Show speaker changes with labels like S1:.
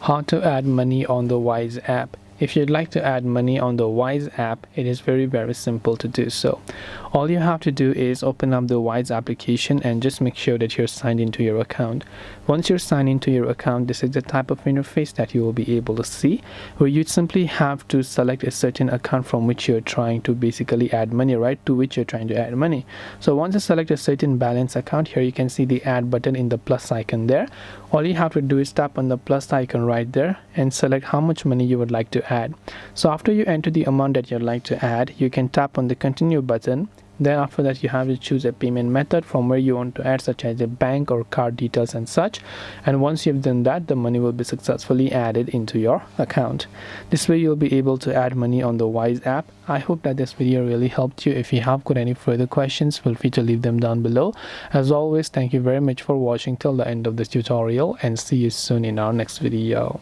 S1: How to add money on the Wise app. If you'd like to add money on the Wise app, it is very simple to do so. All you have to do is open up the Wise application and just make sure that you're signed into your account. Once you're signed into your account, this is the type of interface that you will be able to see, where you simply have to select a certain account from which you're trying to basically add money, right? To which you're trying to add money. So once you select a certain balance account, here you can see the add button in the plus icon there. All you have to do is tap on the plus icon right there and select how much money you would like to add. So after you enter the amount that you'd like to add, you can tap on the continue button. Then after that, you have to choose a payment method from where you want to add, such as a bank or card details and such. And once you've done that, the money will be successfully added into your account. This way you'll be able to add money on the Wise app. I hope that this video really helped you. If you have got any further questions, feel free to leave them down below. As always, thank you very much for watching till the end of this tutorial, and see you soon in our next video.